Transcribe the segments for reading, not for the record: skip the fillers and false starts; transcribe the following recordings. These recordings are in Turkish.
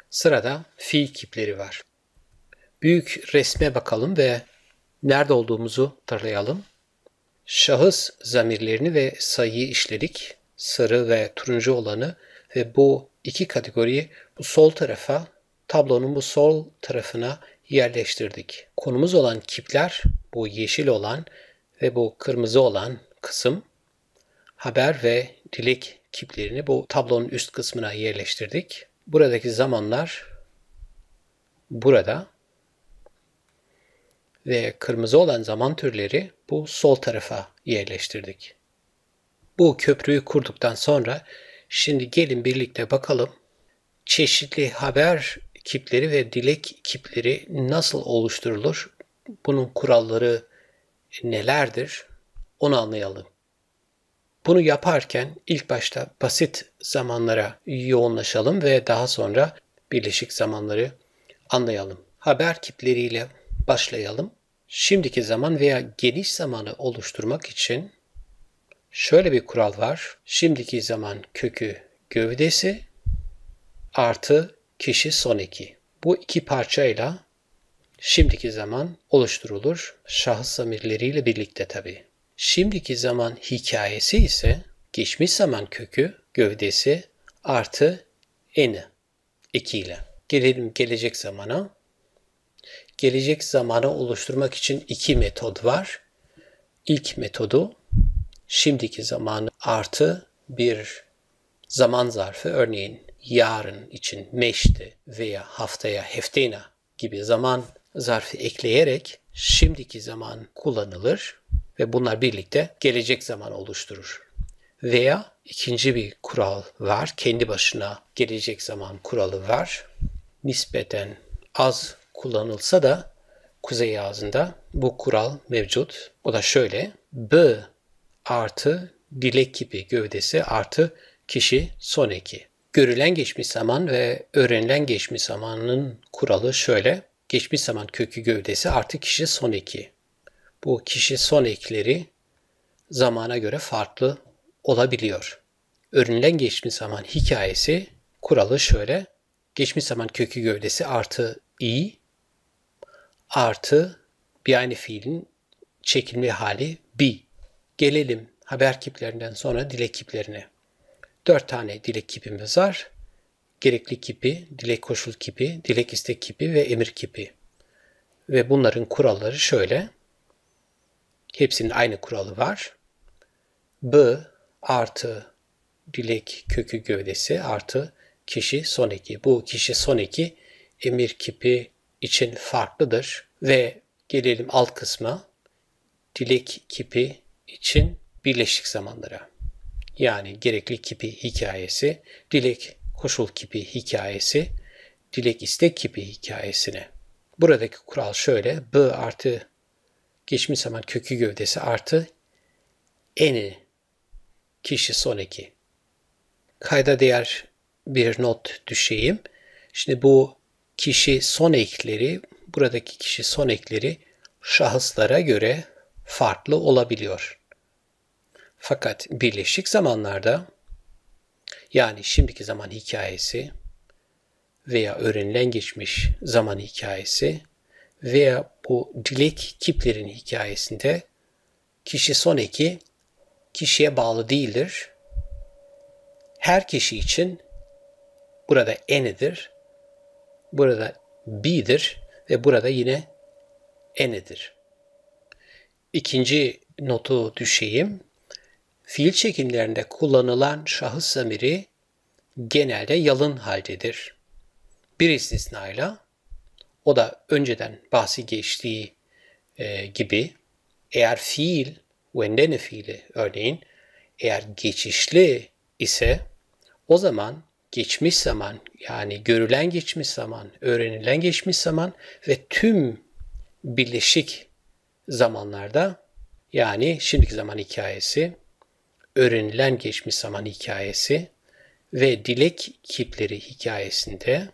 Sırada fiil kipleri var. Büyük resme bakalım ve nerede olduğumuzu hatırlayalım. Şahıs zamirlerini ve sayıyı işledik. Sarı ve turuncu olanı ve bu iki kategoriyi bu sol tarafa, tablonun bu sol tarafına yerleştirdik. Konumuz olan kipler bu yeşil olan ve bu kırmızı olan kısım. Haber ve dilek kiplerini bu tablonun üst kısmına yerleştirdik. Buradaki zamanlar burada ve kırmızı olan zaman türleri bu sol tarafa yerleştirdik. Bu köprüyü kurduktan sonra şimdi gelin birlikte bakalım çeşitli haber kipleri ve dilek kipleri nasıl oluşturulur? Bunun kuralları nelerdir? Onu anlayalım. Bunu yaparken ilk başta basit zamanlara yoğunlaşalım ve daha sonra birleşik zamanları anlayalım. Haber kipleriyle başlayalım. Şimdiki zaman veya geniş zamanı oluşturmak için şöyle bir kural var. Şimdiki zaman kökü gövdesi artı kişi son eki. Bu iki parçayla şimdiki zaman oluşturulur. Şahıs zamirleriyle birlikte tabii. Şimdiki zaman hikayesi ise geçmiş zaman kökü gövdesi artı eni ekiyle. Gelelim gelecek zamana. Gelecek zamanı oluşturmak için iki metod var. İlk metodu şimdiki zamanı artı bir zaman zarfı, örneğin yarın için meşte veya haftaya heftena gibi zaman zarfı ekleyerek şimdiki zaman kullanılır ve bunlar birlikte gelecek zaman oluşturur. Veya ikinci bir kural var, kendi başına gelecek zaman kuralı var. Nispeten az kullanılsa da Kuzey ağzında bu kural mevcut. O da şöyle: B artı dilek kipi gövdesi artı kişi son eki. Görülen geçmiş zaman ve öğrenilen geçmiş zamanın kuralı şöyle: geçmiş zaman kökü gövdesi artı kişi son eki. Bu kişi son ekleri zamana göre farklı olabiliyor. Öğrenilen geçmiş zaman hikayesi kuralı şöyle: geçmiş zaman kökü gövdesi artı i artı bir aynı fiilin çekimli hali be. Gelelim haber kiplerinden sonra dilek kiplerine. 4 tane dilek kipimiz var. Gerekli kipi, dilek koşul kipi, dilek istek kipi ve emir kipi. Ve bunların kuralları şöyle. Hepsinin aynı kuralı var. B artı dilek kökü gövdesi artı kişi son eki. Bu kişi son eki emir kipi için farklıdır. Ve gelelim alt kısma. Dilek kipi için birleşik zamanlara. Yani gerekli kipi hikayesi, dilek koşul kipi hikayesi, dilek istek kipi hikayesine. Buradaki kural şöyle: B artı geçmiş zaman kökü gövdesi artı eni kişi son eki. Kayda değer bir not düşeyim. Şimdi bu kişi son ekleri, buradaki kişi son ekleri şahıslara göre farklı olabiliyor. Fakat birleşik zamanlarda, yani şimdiki zaman hikayesi veya öğrenilen geçmiş zaman hikayesi veya bu dilek kiplerin hikayesinde kişi son eki kişiye bağlı değildir. Her kişi için burada enidir, burada be'dir ve burada yine enidir. İkinci notu düşeyim. Fiil çekimlerinde kullanılan şahıs zamiri genelde yalın haldedir. Bir istisnayla, o da önceden bahsi geçtiği gibi, eğer fiil, wendene fiili örneğin, eğer geçişli ise o zaman geçmiş zaman, yani görülen geçmiş zaman, öğrenilen geçmiş zaman ve tüm birleşik zamanlarda, yani şimdiki zaman hikayesi, öğrenilen geçmiş zaman hikayesi ve dilek kipleri hikayesinde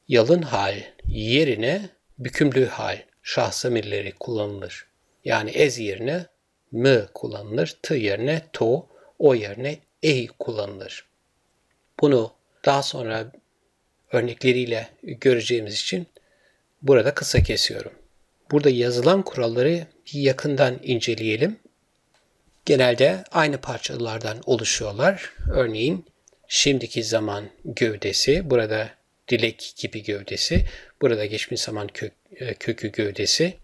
yalın hal yerine bükümlü hal şahs zamirleri kullanılır. Yani ez yerine m kullanılır, t yerine to, o yerine kullanılır. Bunu daha sonra örnekleriyle göreceğimiz için burada kısa kesiyorum. Burada yazılan kuralları bir yakından inceleyelim. Genelde aynı parçalardan oluşuyorlar. Örneğin şimdiki zaman gövdesi, burada dilek gibi gövdesi, burada geçmiş zaman kökü gövdesi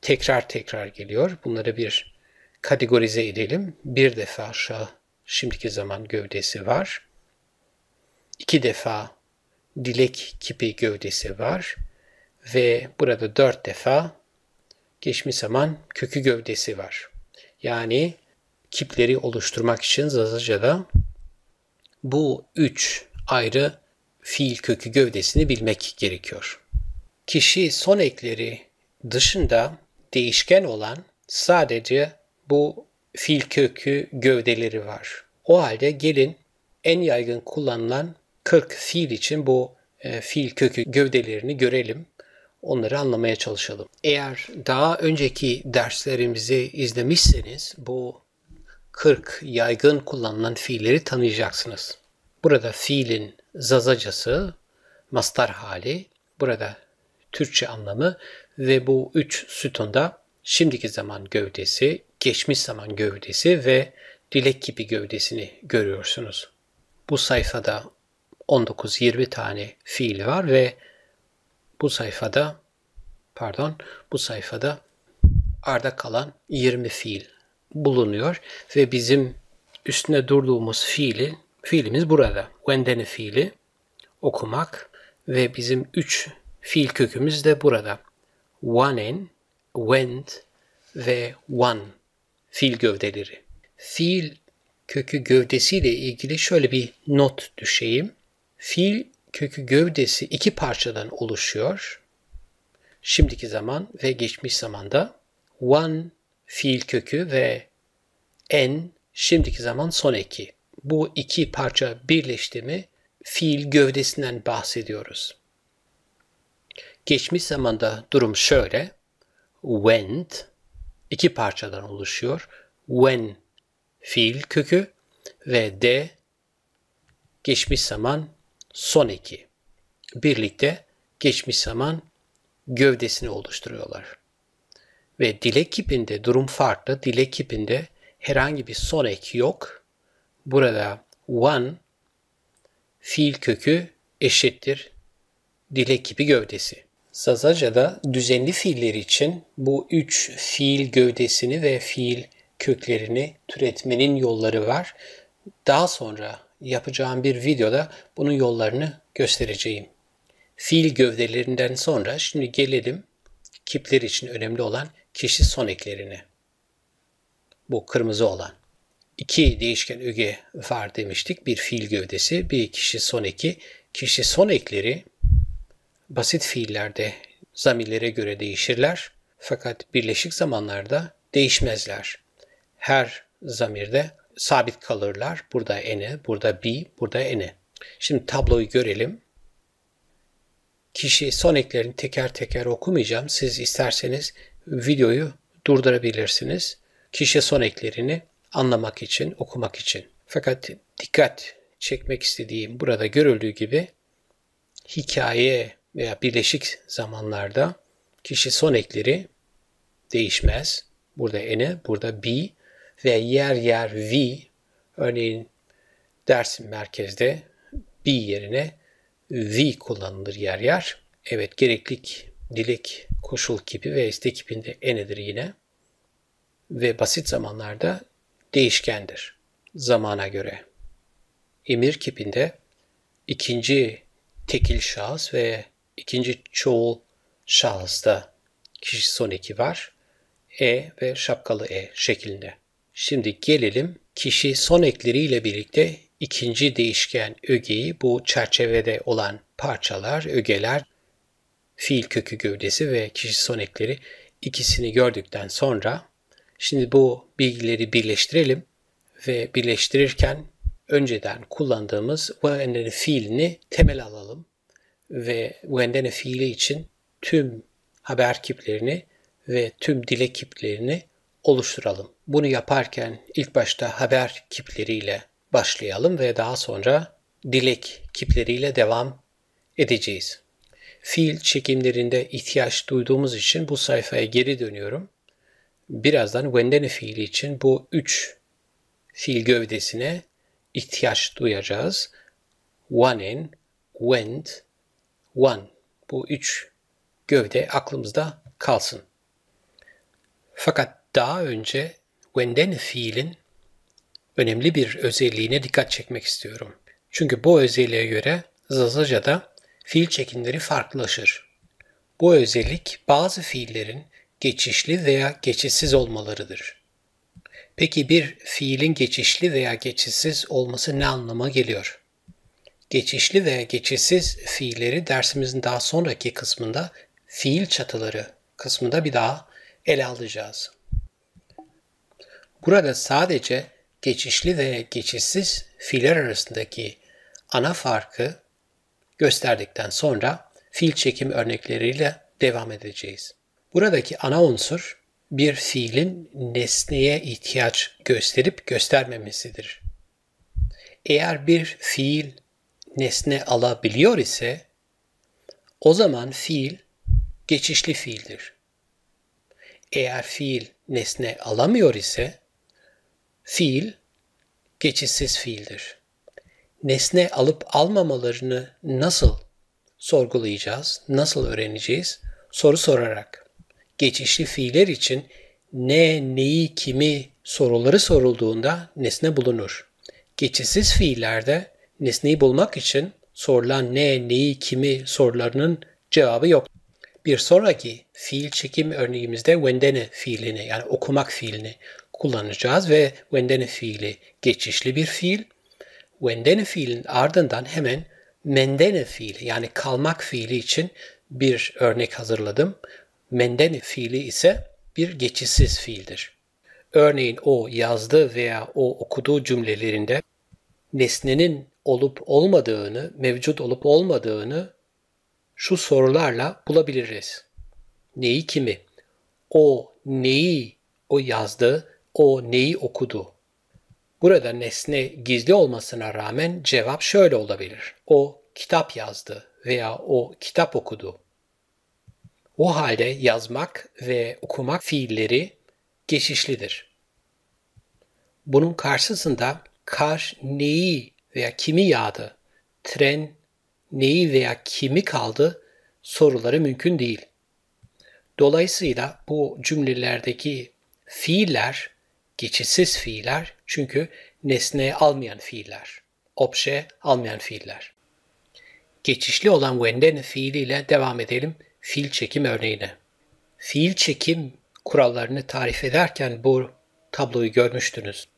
tekrar tekrar geliyor. Bunları bir kategorize edelim. Bir defa şimdiki zaman gövdesi var. 2 defa dilek kipi gövdesi var. Ve burada 4 defa geçmiş zaman kökü gövdesi var. Yani kipleri oluşturmak için Zazaca'da bu 3 ayrı fiil kökü gövdesini bilmek gerekiyor. Kişi son ekleri dışında değişken olan sadece bu fiil kökü gövdeleri var. O halde gelin en yaygın kullanılan 40 fiil için bu fiil kökü gövdelerini görelim. Onları anlamaya çalışalım. Eğer daha önceki derslerimizi izlemişseniz bu 40 yaygın kullanılan fiilleri tanıyacaksınız. Burada fiilin Zazacası, mastar hali, burada Türkçe anlamı ve bu 3 sütunda şimdiki zaman gövdesi, geçmiş zaman gövdesi ve dilek gibi gövdesini görüyorsunuz. Bu sayfada 19-20 tane fiil var ve bu sayfada arda kalan 20 fiil bulunuyor ve bizim üstüne durduğumuz fiilimiz burada. Wendene fiili okumak ve bizim 3 fiil kökümüz de burada. Wanen, went ve one fiil gövdeleri. Fiil kökü gövdesiyle ilgili şöyle bir not düşeyim. Fiil kökü gövdesi 2 parçadan oluşuyor. Şimdiki zaman ve geçmiş zamanda one fiil kökü ve en şimdiki zaman son eki. Bu 2 parça birleşti fiil gövdesinden bahsediyoruz. Geçmiş zamanda durum şöyle. Went 2 parçadan oluşuyor. When fiil kökü ve de geçmiş zaman son eki. Birlikte geçmiş zaman gövdesini oluşturuyorlar. Ve dilek kipinde durum farklı. Dilek kipinde herhangi bir son ek yok. Burada one fiil kökü eşittir dilek kipi gövdesi. Zazaca'da düzenli fiiller için bu 3 fiil gövdesini ve fiil köklerini türetmenin yolları var. Daha sonra yapacağım bir videoda bunun yollarını göstereceğim. Fiil gövdelerinden sonra şimdi gelelim kipler için önemli olan kişi son eklerine. Bu kırmızı olan. 2 değişken öge var demiştik. Bir fiil gövdesi, bir kişi son eki. Kişi son ekleri basit fiillerde zamirlere göre değişirler. Fakat birleşik zamanlarda değişmezler. Her zamirde sabit kalırlar. Burada ene, burada be, burada ene. Şimdi tabloyu görelim. Kişi son eklerini teker teker okumayacağım. Siz isterseniz videoyu durdurabilirsiniz. Kişi son eklerini anlamak için, okumak için. Fakat dikkat çekmek istediğim burada görüldüğü gibi hikaye veya birleşik zamanlarda kişi son ekleri değişmez. Burada ene, burada be ve yer yer we. Örneğin dersin merkezde be yerine we kullanılır yer yer. Evet, gereklilik, dilek, koşul kipi ve istek kipinde enedir yine. Ve basit zamanlarda değişkendir zamana göre. Emir kipinde ikinci tekil şahıs ve ikinci çoğul şahısta kişi son eki var. E ve şapkalı E şeklinde. Şimdi gelelim kişi son ekleriyle birlikte ikinci değişken ögeyi, bu çerçevede olan parçalar, ögeler, fiil kökü gövdesi ve kişi son ekleri ikisini gördükten sonra şimdi bu bilgileri birleştirelim ve birleştirirken önceden kullandığımız wendene fiilini temel alalım ve wendene fiili için tüm haber kiplerini ve tüm dilek kiplerini oluşturalım. Bunu yaparken ilk başta haber kipleriyle başlayalım ve daha sonra dilek kipleriyle devam edeceğiz. Fiil çekimlerinde ihtiyaç duyduğumuz için bu sayfaya geri dönüyorum. Birazdan wendene fiili için bu 3 fiil gövdesine ihtiyaç duyacağız. Wanen, went, one. Bu 3 gövde aklımızda kalsın. Fakat daha önce wendene fiilin önemli bir özelliğine dikkat çekmek istiyorum. Çünkü bu özelliğe göre Zazaca'da fiil çekimleri farklılaşır. Bu özellik bazı fiillerin geçişli veya geçişsiz olmalarıdır. Peki bir fiilin geçişli veya geçişsiz olması ne anlama geliyor? Geçişli veya geçişsiz fiilleri dersimizin daha sonraki kısmında fiil çatıları kısmında bir daha ele alacağız. Burada sadece geçişli ve geçişsiz fiiller arasındaki ana farkı gösterdikten sonra fiil çekim örnekleriyle devam edeceğiz. Buradaki ana unsur bir fiilin nesneye ihtiyaç gösterip göstermemesidir. Eğer bir fiil nesne alabiliyor ise o zaman fiil geçişli fiildir. Eğer fiil nesne alamıyor ise fiil geçişsiz fiildir. Nesne alıp almamalarını nasıl sorgulayacağız, nasıl öğreneceğiz? Soru sorarak. Geçişli fiiller için ne, neyi, kimi soruları sorulduğunda nesne bulunur. Geçişsiz fiillerde nesneyi bulmak için sorulan ne, neyi, kimi sorularının cevabı yok. Bir sonraki fiil çekim örneğimizde wendene fiilini yani okumak fiilini kullanacağız ve wendene fiili geçişli bir fiil. Wendene fiilin ardından hemen mendene fiili yani kalmak fiili için bir örnek hazırladım. Mendene fiili ise bir geçişsiz fiildir. Örneğin o yazdı veya o okuduğu cümlelerinde nesnenin olup olmadığını, mevcut olup olmadığını şu sorularla bulabiliriz. Neyi kimi? O neyi o yazdı, o neyi okudu? Burada nesne gizli olmasına rağmen cevap şöyle olabilir. O kitap yazdı veya o kitap okudu. O halde yazmak ve okumak fiilleri geçişlidir. Bunun karşısında kar neyi veya kimi yağdı, tren neyi veya kimi kaldı soruları mümkün değil. Dolayısıyla bu cümlelerdeki fiiller geçişsiz fiiller çünkü nesne almayan fiiller, obje almayan fiiller. Geçişli olan wendene fiiliyle devam edelim fiil çekim örneğine. Fiil çekim kurallarını tarif ederken bu tabloyu görmüştünüz.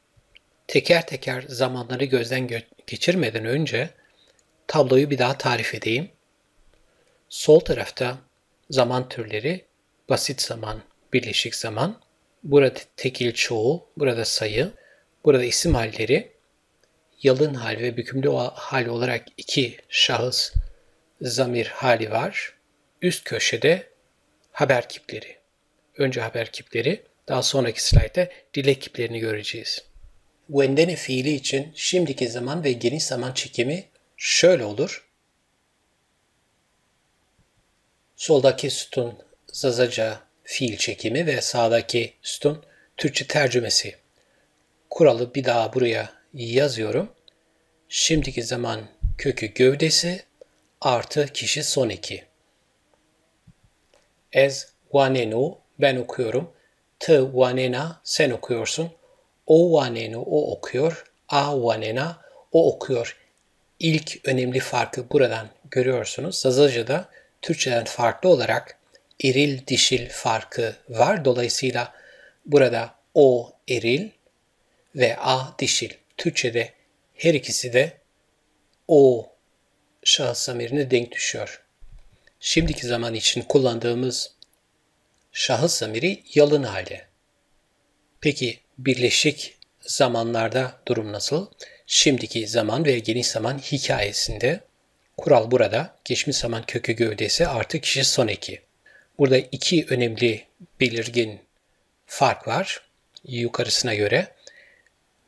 Teker teker zamanları gözden geçirmeden önce tabloyu bir daha tarif edeyim. Sol tarafta zaman türleri basit zaman, birleşik zaman. Burada tekil çoğul, burada sayı, burada isim halleri, yalın hal ve bükümlü hal olarak iki şahıs zamir hali var. Üst köşede haber kipleri. Önce haber kipleri, daha sonraki slaytta dilek kiplerini göreceğiz. Wendene fiili için şimdiki zaman ve geniş zaman çekimi şöyle olur. Soldaki sütun Zazaca fiil çekimi ve sağdaki sütun Türkçe tercümesi. Kuralı bir daha buraya yazıyorum. Şimdiki zaman kökü gövdesi artı kişi son eki. Ez wanenu ben okuyorum. T wanena sen okuyorsun. O wanenu o okuyor. A wanena o okuyor. İlk önemli farkı buradan görüyorsunuz. Zazaca'da Türkçeden farklı olarak eril dişil farkı var. Dolayısıyla burada o eril ve a dişil. Türkçede her ikisi de o şahıs zamirine denk düşüyor. Şimdiki zaman için kullandığımız şahıs zamiri yalın halde. Peki birleşik zamanlarda durum nasıl? Şimdiki zaman ve geniş zaman hikayesinde kural burada geçmiş zaman kökü gövdesi artı kişi son eki. Burada iki önemli belirgin fark var yukarısına göre.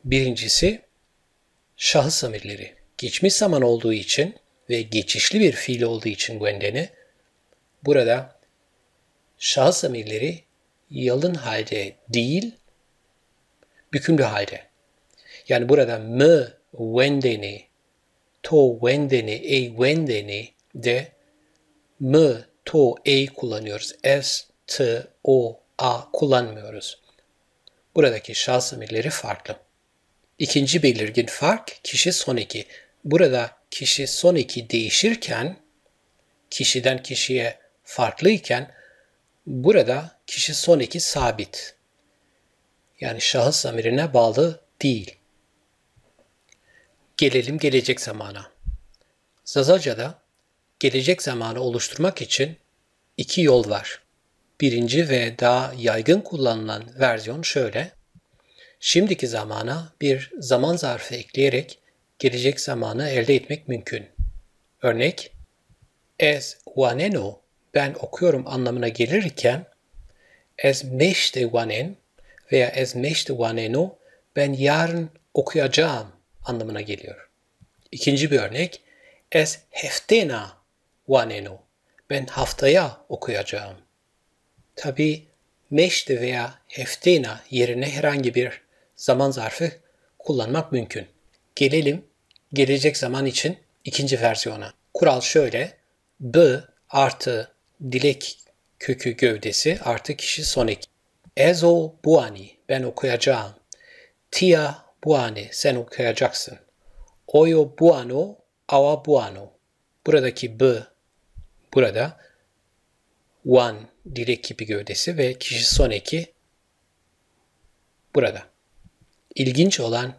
Birincisi şahıs zamirleri. Geçmiş zaman olduğu için ve geçişli bir fiil olduğu için wendeni, burada şahıs zamirleri yalın halde değil, bükümlü halde. Yani burada mı wendeni, to wendeni, wendeni de mı, to, kullanıyoruz. S, t, o, a kullanmıyoruz. Buradaki şahıs zamirleri farklı. İkinci belirgin fark kişi son eki. Burada kişi son eki değişirken, kişiden kişiye farklıyken, burada kişi son eki sabit. Yani şahıs zamirine bağlı değil. Gelelim gelecek zamana. Zazaca'da gelecek zamanı oluşturmak için iki yol var. Birinci ve daha yaygın kullanılan versiyon şöyle. Şimdiki zamana bir zaman zarfı ekleyerek gelecek zamanı elde etmek mümkün. Örnek, es waneno, ben okuyorum anlamına gelirken, es meşte wanen veya es meşte waneno, ben yarın okuyacağım anlamına geliyor. İkinci bir örnek, es heftena waneno, ben haftaya okuyacağım. Tabi meşte veya heftena yerine herhangi bir zaman zarfı kullanmak mümkün. Gelelim gelecek zaman için ikinci versiyona. Kural şöyle, b artı dilek kökü gövdesi artı kişi son eki. Ezo buani, ben okuyacağım. Tia buani, sen okuyacaksın. Oyo buano, awa buano. Buradaki b, burada one dilek kipi gövdesi ve kişi son eki burada. İlginç olan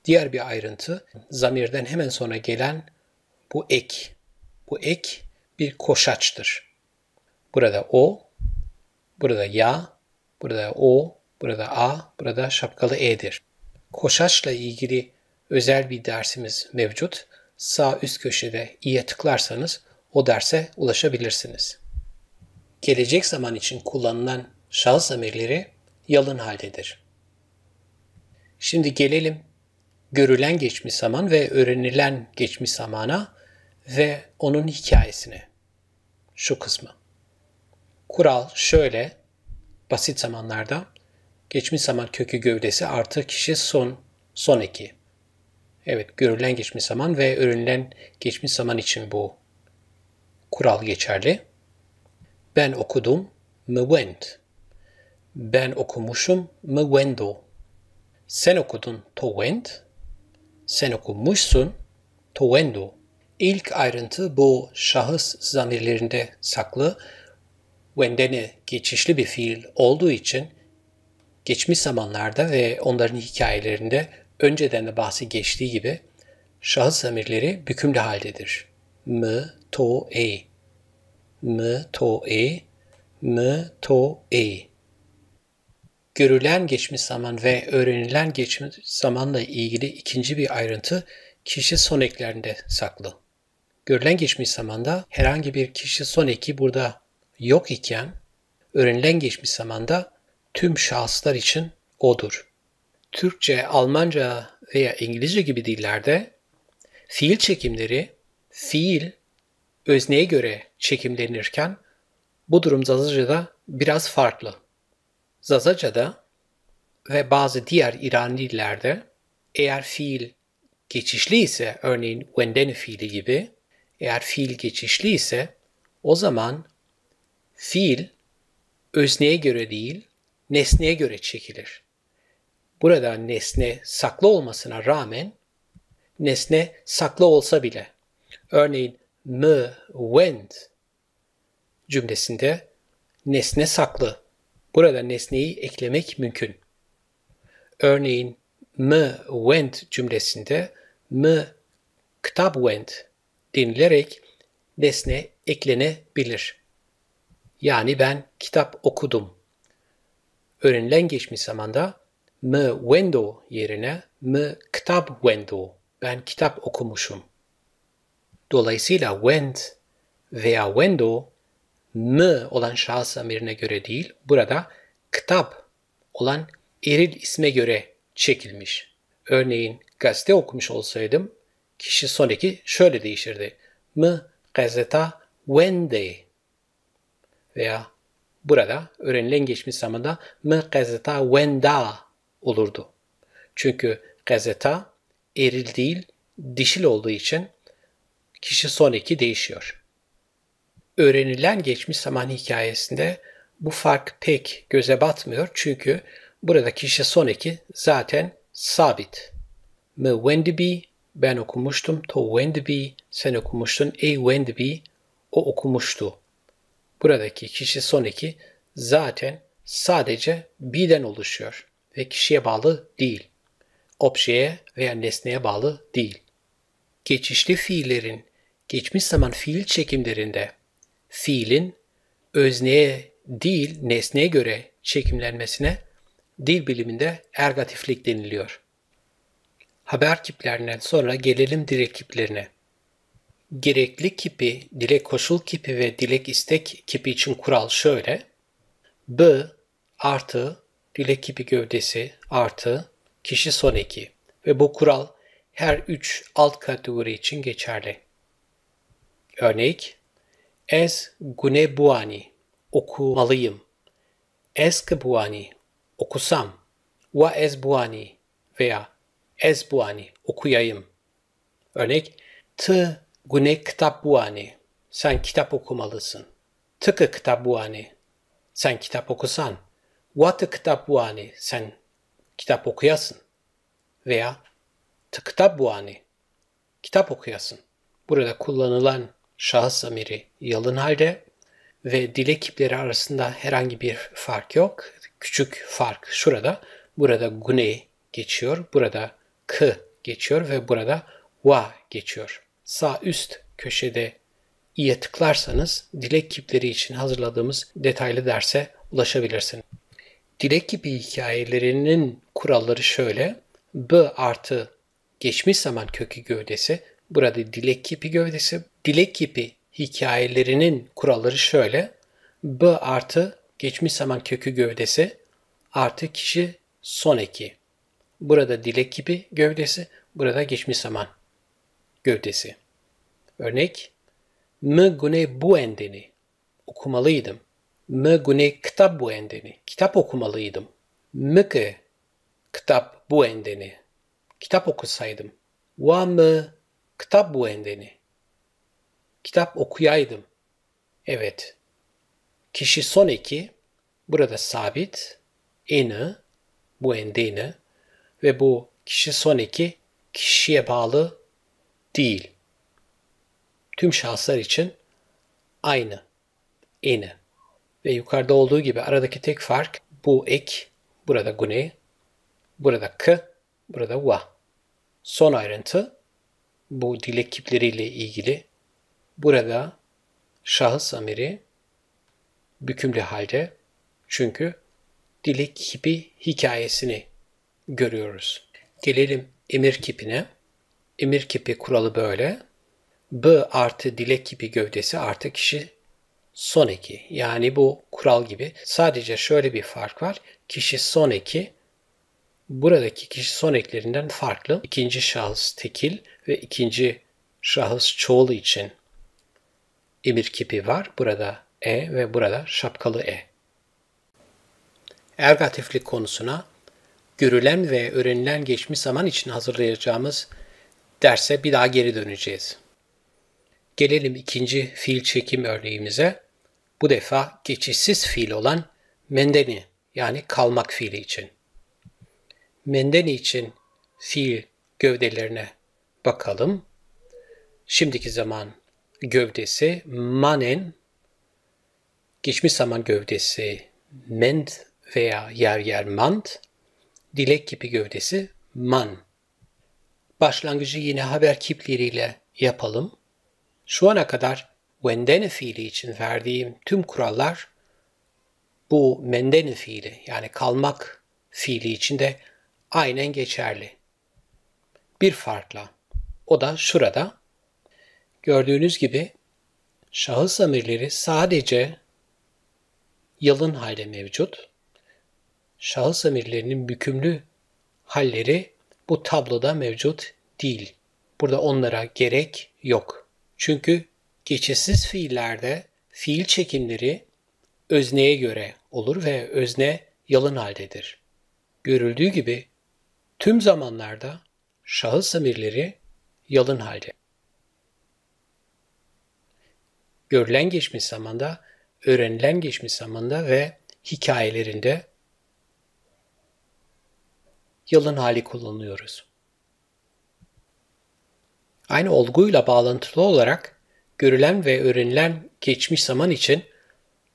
diğer bir ayrıntı, zamirden hemen sonra gelen bu ek. Bu ek bir koşaçtır. Burada o, burada ya, burada o, burada a, burada şapkalı e'dir. Koşaçla ilgili özel bir dersimiz mevcut. Sağ üst köşede i'ye tıklarsanız o derse ulaşabilirsiniz. Gelecek zaman için kullanılan şahıs zamirleri yalın haldedir. Şimdi gelelim görülen geçmiş zaman ve öğrenilen geçmiş zamana ve onun hikayesine. Şu kısmı. Kural şöyle, basit zamanlarda geçmiş zaman kökü gövdesi artı kişi son eki. Evet, görülen geçmiş zaman ve öğrenilen geçmiş zaman için bu kural geçerli. Ben okudum, me went. Ben okumuşum, me wendo. Sen okudun, to went. Sen okumuşsun, to wendo. İlk ayrıntı bu şahıs zamirlerinde saklı. Wendene geçişli bir fiil olduğu için geçmiş zamanlarda ve onların hikayelerinde önceden de bahsi geçtiği gibi şahıs zamirleri bükümlü haldedir. M, to, e. M, to, e. M, to, e. Görülen geçmiş zaman ve öğrenilen geçmiş zamanla ilgili ikinci bir ayrıntı kişi son eklerinde saklı. Görülen geçmiş zamanda herhangi bir kişi son eki burada yok iken, öğrenilen geçmiş zamanda tüm şahıslar için odur. Türkçe, Almanca veya İngilizce gibi dillerde fiil çekimleri, fiil özneye göre çekimlenirken bu durum Zazaca'da biraz farklı. Zazaca'da ve bazı diğer İrani dillerde eğer fiil geçişli ise, örneğin wendene fiili gibi, eğer fiil geçişli ise o zaman fiil özneye göre değil, nesneye göre çekilir. Burada nesne saklı olmasına rağmen nesne saklı olsa bile, örneğin me went cümlesinde nesne saklı. Burada nesneyi eklemek mümkün. Örneğin me went cümlesinde me kitap went denilerek nesne eklenebilir. Yani ben kitap okudum. Öğrenilen geçmiş zamanda me wendo yerine me kitap wendo. Ben kitap okumuşum. Dolayısıyla went veya wendo me olan şahıs zamirine göre değil, burada kitap olan eril isme göre çekilmiş. Örneğin gazete okumuş olsaydım kişi son eki şöyle değişirdi. mı gazeta wende veya burada öğrenilen geçmiş zamanda mı gazeta wenda olurdu. Çünkü gazeta eril değil dişil olduğu için kişi son eki değişiyor. Öğrenilen geçmiş zaman hikayesinde bu fark pek göze batmıyor çünkü burada kişi son eki zaten sabit. Me Wendibi ben okumuştum, to Wendibi sen okumuştun, Wendibi o okumuştu. Buradaki kişi son eki zaten sadece be'den oluşuyor ve kişiye bağlı değil. Objeye veya nesneye bağlı değil. Geçişli fiillerin geçmiş zaman fiil çekimlerinde fiilin özneye değil nesneye göre çekimlenmesine dil biliminde ergatiflik deniliyor. Haber kiplerinden sonra gelelim dilek kiplerine. Gerekli kipi, dilek koşul kipi ve dilek istek kipi için kural şöyle. B artı dilek kipi gövdesi artı kişi son eki ve bu kural her 3 alt kategori için geçerli. Örnek, ez gune buani, okumalıyım. Ez buani, okusam. Wa ez buani veya ez buani, okuyayım. Örnek, t gune kitap buani, sen kitap okumalısın. Tıkı kitap buani, sen kitap okusan. Wa kitap buani, sen kitap okuyasın. Veya t kitap buani, kitap okuyasın. Burada kullanılan şahıs zamiri yalın halde ve dilek kipleri arasında herhangi bir fark yok. Küçük fark şurada. Burada gune geçiyor, burada k geçiyor ve burada wa geçiyor. Sağ üst köşede i'ye tıklarsanız dilek kipleri için hazırladığımız detaylı derse ulaşabilirsiniz. Dilek kipi hikayelerinin kuralları şöyle. B artı geçmiş zaman kökü gövdesi. Burada dilek kipi gövdesi. Dilek kipi hikayelerinin kuralları şöyle. B artı geçmiş zaman kökü gövdesi artı kişi son eki. Burada dilek kipi gövdesi. Burada geçmiş zaman gövdesi. Örnek. Me gune buendeni. Okumalıydım. Me gune kitap buendeni. Kitap okumalıydım. Mıke kitap buendeni. Kitap okusaydım. Wa me kitap buendeni. Kitap okuyaydım. Evet. Kişi son eki burada sabit. Eni, buendeni ve bu kişi son eki kişiye bağlı değil. Tüm şahıslar için aynı. Eni. Ve yukarıda olduğu gibi aradaki tek fark bu ek, burada gune, burada k, burada wa. Son ayrıntı bu dilek kipleriyle ilgili. Burada şahıs zamiri bükümlü halde çünkü dilek kipi hikayesini görüyoruz. Gelelim emir kipine. Emir kipi kuralı böyle. B artı dilek kipi gövdesi artı kişi son eki. Yani bu kural gibi. Sadece şöyle bir fark var. Kişi son eki buradaki kişi son eklerinden farklı. İkinci şahıs tekil ve ikinci şahıs çoğul için emir kipi var. Burada e ve burada şapkalı e. Ergatiflik konusuna görülen ve öğrenilen geçmiş zaman için hazırlayacağımız derse bir daha geri döneceğiz. Gelelim ikinci fiil çekim örneğimize. Bu defa geçişsiz fiil olan mendeni yani kalmak fiili için. Mendeni için fiil gövdelerine bakalım. Şimdiki zaman gövdesi manen, geçmiş zaman gövdesi mend veya yer yer mand, dilek kipi gövdesi man. Başlangıcı yine haber kipleriyle yapalım. Şu ana kadar wendene fiili için verdiğim tüm kurallar bu mendene fiili yani kalmak fiili için de aynen geçerli. Bir farkla. O da şurada. Gördüğünüz gibi şahıs zamirleri sadece yalın halde mevcut. Şahıs zamirlerinin bükümlü halleri bu tabloda mevcut değil. Burada onlara gerek yok. Çünkü geçişsiz fiillerde fiil çekimleri özneye göre olur ve özne yalın haldedir. Görüldüğü gibi tüm zamanlarda şahıs zamirleri yalın halde. Görülen geçmiş zamanda, öğrenilen geçmiş zamanda ve hikayelerinde yalın hali kullanıyoruz. Aynı olguyla bağlantılı olarak görülen ve öğrenilen geçmiş zaman için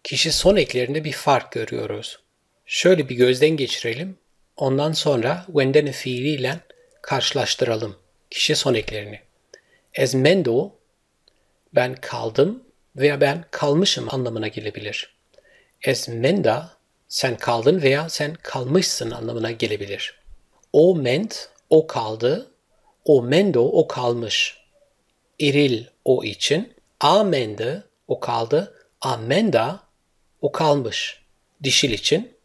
kişi son eklerinde bir fark görüyoruz. Şöyle bir gözden geçirelim. Ondan sonra wendene fiiliyle karşılaştıralım kişi son eklerini. Es mendo, ben kaldım veya ben kalmışım anlamına gelebilir. Es menda, sen kaldın veya sen kalmışsın anlamına gelebilir. O ment, o kaldı. O mendo, o kalmış. Eril, o için. A mende, o kaldı. A menda, o kalmış. Dişil için.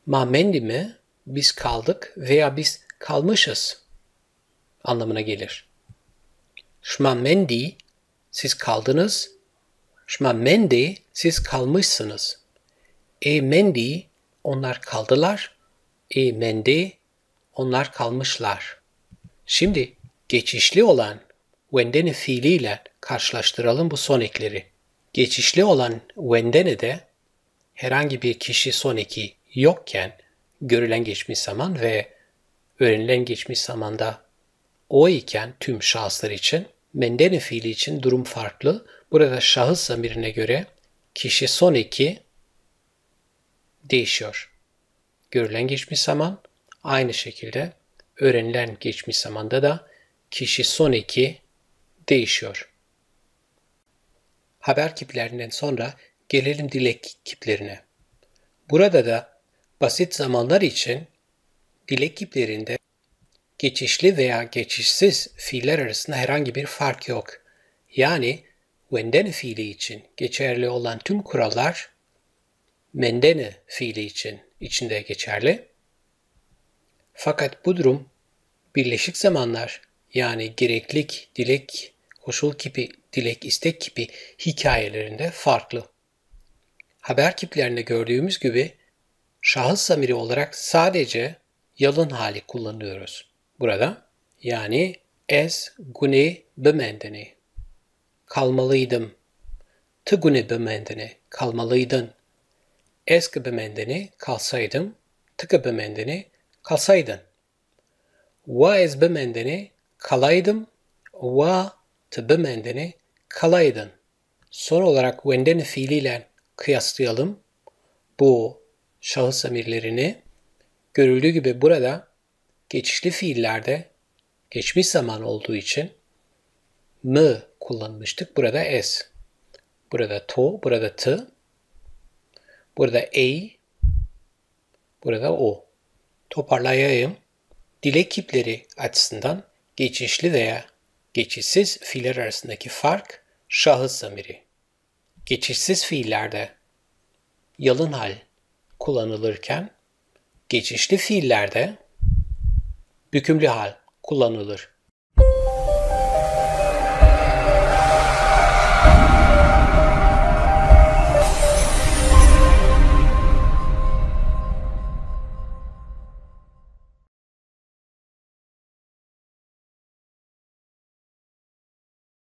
Ma mendi mi, biz kaldık veya biz kalmışız anlamına gelir. Şma mendi, siz kaldınız. Şma mendi, siz kalmışsınız. E mendi, onlar kaldılar. E mendi, onlar kalmışlar. Şimdi geçişli olan wendene fiiliyle karşılaştıralım bu son ekleri. Geçişli olan wendene'de herhangi bir kişi son eki yokken görülen geçmiş zaman ve öğrenilen geçmiş zamanda o iken tüm şahıslar için mendene fiili için durum farklı. Burada şahıs zamirine göre kişi son eki değişiyor. Görülen geçmiş zaman aynı şekilde öğrenilen geçmiş zamanda da kişi son eki değişiyor. Haber kiplerinden sonra gelelim dilek kiplerine. Burada da basit zamanlar için dilek kiplerinde geçişli veya geçişsiz fiiller arasında herhangi bir fark yok. Yani wendene fiili için geçerli olan tüm kurallar mendene fiili için içinde geçerli. Fakat bu durum birleşik zamanlar yani gereklik, dilek, koşul kipi, dilek, istek kipi hikayelerinde farklı. Haber kiplerinde gördüğümüz gibi şahıs zamiri olarak sadece yalın hali kullanıyoruz. Burada yani es gune bemendene kalmalıydım. Tı gune bemendene kalmalıydın. Eske bemendene kalsaydım. Tıkı bemendene kalsaydın. Va ez bemendene kalaydım. Va tı bemendene kalaydın. Son olarak wendene fiiliyle kıyaslayalım bu şahıs zamirlerini. Görüldüğü gibi burada geçişli fiillerde geçmiş zaman olduğu için mı kullanmıştık. Burada es. Burada to, burada tı. Burada ey. Burada o. Toparlayayım. Dilek kipleri açısından geçişli veya geçişsiz fiiller arasındaki fark şahıs zamiri. Geçişsiz fiillerde yalın hal kullanılırken geçişli fiillerde bükümlü hal kullanılır.